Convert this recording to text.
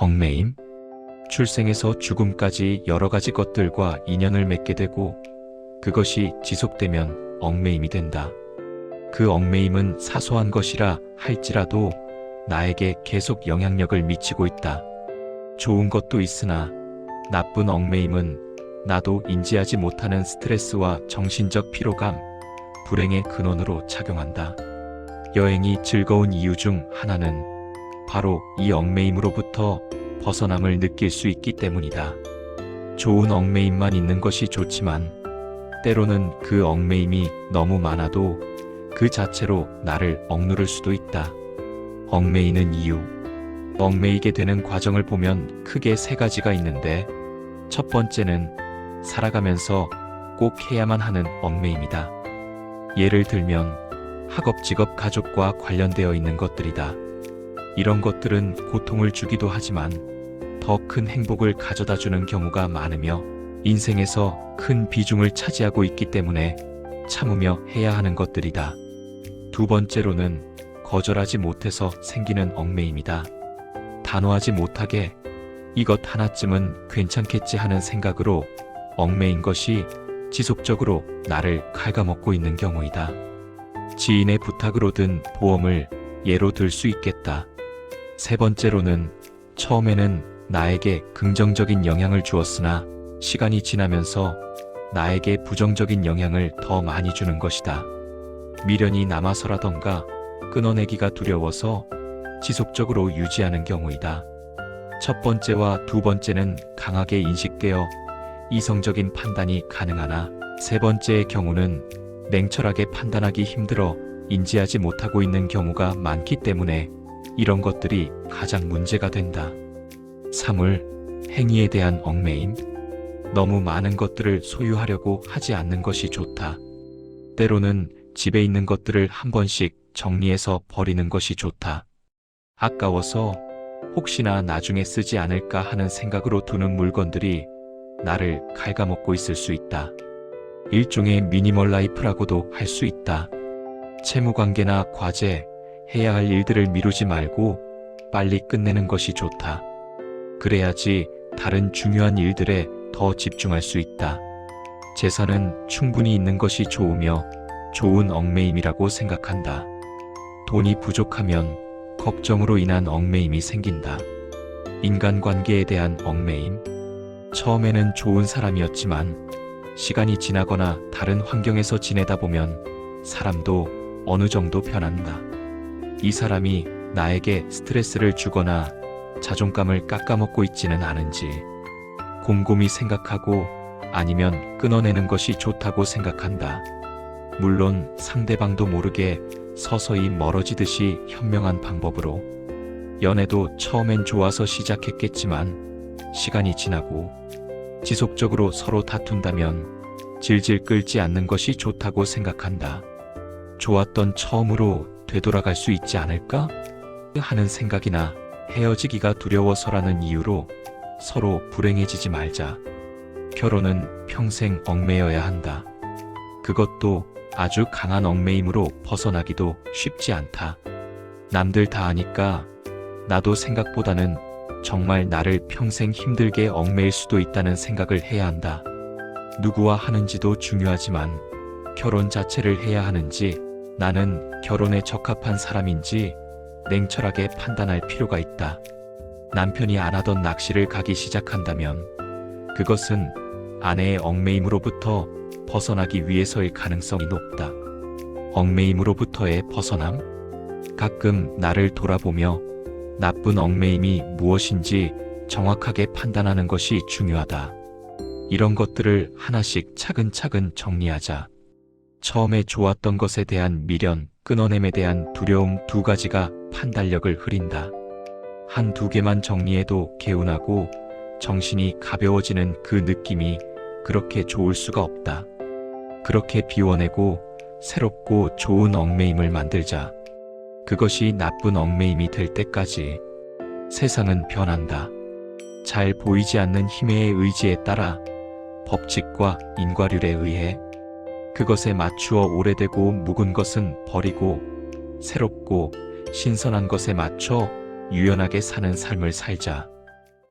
얽매임, 출생에서 죽음까지 여러 가지 것들과 인연을 맺게 되고 그것이 지속되면 얽매임이 된다. 그 얽매임은 사소한 것이라 할지라도 나에게 계속 영향력을 미치고 있다. 좋은 것도 있으나 나쁜 얽매임은 나도 인지하지 못하는 스트레스와 정신적 피로감, 불행의 근원으로 작용한다. 여행이 즐거운 이유 중 하나는 바로 이 얽매임으로부터 벗어남을 느낄 수 있기 때문이다. 좋은 얽매임만 있는 것이 좋지만 때로는 그 얽매임이 너무 많아도 그 자체로 나를 억누를 수도 있다. 얽매이는 이유, 얽매이게 되는 과정을 보면 크게 세 가지가 있는데 첫 번째는 살아가면서 꼭 해야만 하는 얽매임이다. 예를 들면 학업직업 가족과 관련되어 있는 것들이다. 이런 것들은 고통을 주기도 하지만 더 큰 행복을 가져다 주는 경우가 많으며 인생에서 큰 비중을 차지하고 있기 때문에 참으며 해야 하는 것들이다. 두 번째로는 거절하지 못해서 생기는 얽매임이다. 단호하지 못하게 이것 하나쯤은 괜찮겠지 하는 생각으로 얽매인 것이 지속적으로 나를 갉아먹고 있는 경우이다. 지인의 부탁으로 든 보험을 예로 들 수 있겠다. 세 번째로는 처음에는 나에게 긍정적인 영향을 주었으나 시간이 지나면서 나에게 부정적인 영향을 더 많이 주는 것이다. 미련이 남아서라던가 끊어내기가 두려워서 지속적으로 유지하는 경우이다. 첫 번째와 두 번째는 강하게 인식되어 이성적인 판단이 가능하나 세 번째의 경우는 냉철하게 판단하기 힘들어 인지하지 못하고 있는 경우가 많기 때문에 이런 것들이 가장 문제가 된다. 사물, 행위에 대한 얽매임, 너무 많은 것들을 소유하려고 하지 않는 것이 좋다. 때로는 집에 있는 것들을 한 번씩 정리해서 버리는 것이 좋다. 아까워서 혹시나 나중에 쓰지 않을까 하는 생각으로 두는 물건들이 나를 갉아먹고 있을 수 있다. 일종의 미니멀 라이프라고도 할 수 있다. 채무관계나 과제, 해야 할 일들을 미루지 말고 빨리 끝내는 것이 좋다. 그래야지 다른 중요한 일들에 더 집중할 수 있다. 재산은 충분히 있는 것이 좋으며 좋은 얽매임이라고 생각한다. 돈이 부족하면 걱정으로 인한 얽매임이 생긴다. 인간관계에 대한 얽매임, 처음에는 좋은 사람이었지만 시간이 지나거나 다른 환경에서 지내다 보면 사람도 어느 정도 변한다. 이 사람이 나에게 스트레스를 주거나 자존감을 깎아먹고 있지는 않은지 곰곰이 생각하고 아니면 끊어내는 것이 좋다고 생각한다. 물론 상대방도 모르게 서서히 멀어지듯이 현명한 방법으로. 연애도 처음엔 좋아서 시작했겠지만 시간이 지나고 지속적으로 서로 다툰다면 질질 끌지 않는 것이 좋다고 생각한다. 좋았던 처음으로 되돌아갈 수 있지 않을까? 하는 생각이나 헤어지기가 두려워서라는 이유로 서로 불행해지지 말자. 결혼은 평생 얽매여야 한다. 그것도 아주 강한 얽매임으로 벗어나기도 쉽지 않다. 남들 다 아니까 나도 생각보다는 정말 나를 평생 힘들게 얽매일 수도 있다는 생각을 해야 한다. 누구와 하는지도 중요하지만 결혼 자체를 해야 하는지 나는 결혼에 적합한 사람인지 냉철하게 판단할 필요가 있다. 남편이 안 하던 낚시를 가기 시작한다면 그것은 아내의 얽매임으로부터 벗어나기 위해서일 가능성이 높다. 얽매임으로부터의 벗어남? 가끔 나를 돌아보며 나쁜 얽매임이 무엇인지 정확하게 판단하는 것이 중요하다. 이런 것들을 하나씩 차근차근 정리하자. 처음에 좋았던 것에 대한 미련, 끊어냄에 대한 두려움 두 가지가 판단력을 흐린다. 한두 개만 정리해도 개운하고 정신이 가벼워지는 그 느낌이 그렇게 좋을 수가 없다. 그렇게 비워내고 새롭고 좋은 얽매임을 만들자. 그것이 나쁜 얽매임이 될 때까지. 세상은 변한다. 잘 보이지 않는 힘의 의지에 따라 법칙과 인과률에 의해 그것에 맞추어 오래되고 묵은 것은 버리고 새롭고 신선한 것에 맞춰 유연하게 사는 삶을 살자.